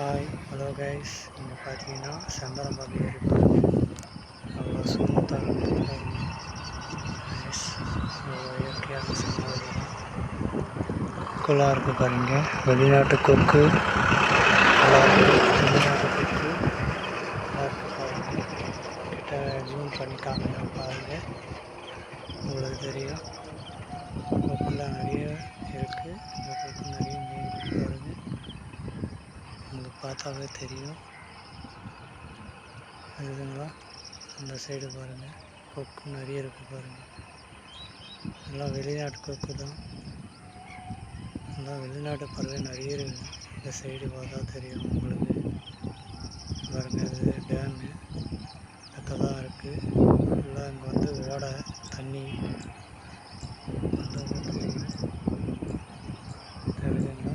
Hi hello guys, இங்கே பார்த்தீங்கன்னா செம்பரம்பாக்கம் ஏறி பாருங்கள். அவ்வளோ ஸ்மூத்தாக இருக்குது பாருங்கள். நைஸ், அவ்வளோ இயற்கையான சமாளி கொக்குலாம் இருக்குது பாருங்கள். வெளிநாட்டு கொக்கு நல்லா இருக்குது. வெளிநாட்டு கொக்கு நல்லா இருக்குது பாருங்கள். கிட்ட ஜூம் பண்ணி காமிக்கிறேன் பாருங்கள், உங்களுக்கு தெரியும். கொக்குலாம் நிறைய இருக்குது. இந்த கொக்கு நிறைய மீன் பாருங்கள், உங்களுக்கு பார்த்தாவே தெரியும். அதுங்களா அந்த சைடு பாருங்கள், கொக்கு நிறைய இருக்குது பாருங்கள். எல்லாம் வெளிநாட்டு கொக்கு தான். எல்லாம் வெளிநாட்டு பறவை நிறைய இருக்குது. இந்த சைடு பார்த்தா தெரியும் உங்களுக்கு பாருங்கள். இது டேமு பக்கம் தான் இருக்குது. எல்லாம் இங்கே வந்து ஓட தண்ணி தெரியுதுங்களா?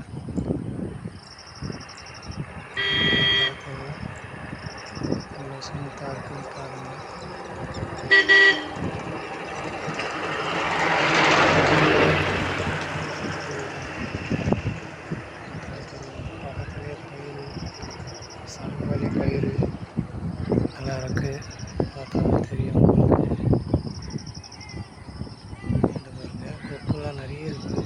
இவ்வளோ ஸ்மூத்தாக இருக்குன்னு பாருங்கள். பக்கத்துலேயே கயிறு, சமவெளி கயிறு நல்லா இருக்குது, பார்த்தாவே தெரியும் உங்களுக்கு. இந்த பாருங்கள், கொக்குலாம் நிறைய இருக்குது.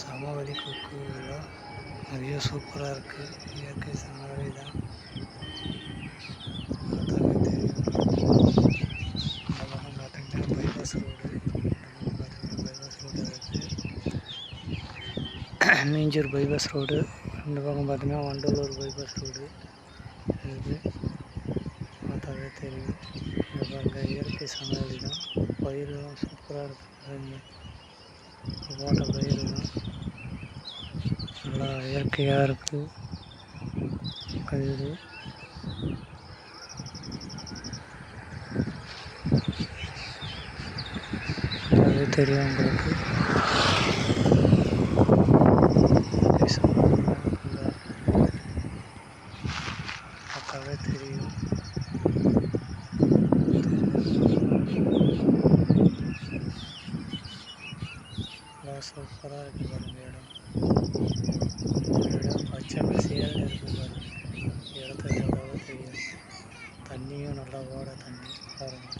சமவெளி கொக்கு எல்லாம் நிறைய சூப்பராக இருக்குது. இயற்கை சமவெளி தான், பார்த்தாவே தெரியும். இந்த பக்கம் பார்த்தீங்கன்னா பைபாஸ் ரோடு, பைபாஸ் ரோடு இருக்குது. Minjur bypass road. இந்த பக்கம் பார்த்தீங்கன்னா வண்டலூர் பைபாஸ் ரோடு இருக்குது, பார்த்தாவே தெரியும். இந்த பாருங்கள், இயற்கை சமவெளி தான். பயிரெலாம் சூப்பராக இருக்குது. போட்ட பயிர் தான் நல்லா இயற்கையாக இருக்குது. கயிறு அது தெரியும் உங்களுக்கு. பார்த்தாவே தெரியும். நல்லா சூப்பராக இருக்குது பாருங்கள். இடம் பச்சை பசியாக இருக்குது பாருங்கள். இடத்த எவ்வளோ தெரியும். தண்ணியும் நல்லா ஓட தண்ணி பாருங்கள்.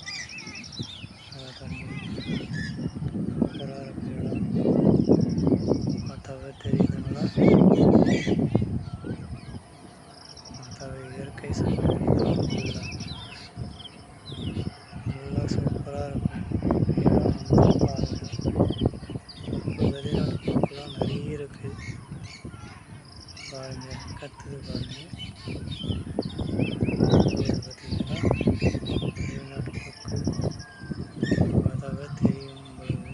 தண்ணி சூப்பராக இருக்குது இடம், பார்த்தாவே தெரியுதுங்களா? பார்த்தாவே இயற்கை சமவெளி நல்லா சூப்பராக இருக்கும் இடம். நல்லா பாருங்கள். வெளிநாட்டு பொருட்கள்லாம் நிறைய இருக்குது பாருங்கள். கத்துது பாருங்கள். பார்த்தீங்கன்னா வெளிநாட்டு கொக்கு பார்த்தாவே தெரியும் உங்களுக்கு.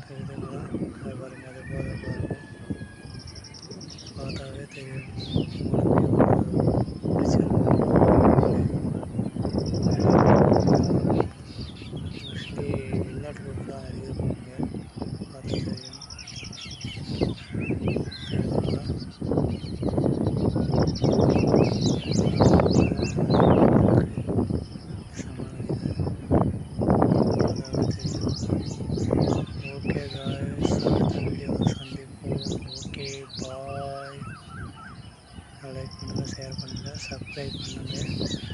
தெரியுதுங்களா? அதை பாருங்கள், அதை போல பாருங்கள், பார்த்தாவே தெரியும் மோஸ்ட்லி வெளிநாட்டு பொருட்கள்லாம் நிறைய இருக்குங்க, பார்த்தா தெரியும். ஓகே காய்ஸ், அடுத்த வீடியோவில் சந்திப்போம். Okay bye. லைக் பண்ணுங்கள், ஷேர் பண்ணுங்கள், சப்ஸ்கிரைப் பண்ணுங்கள்.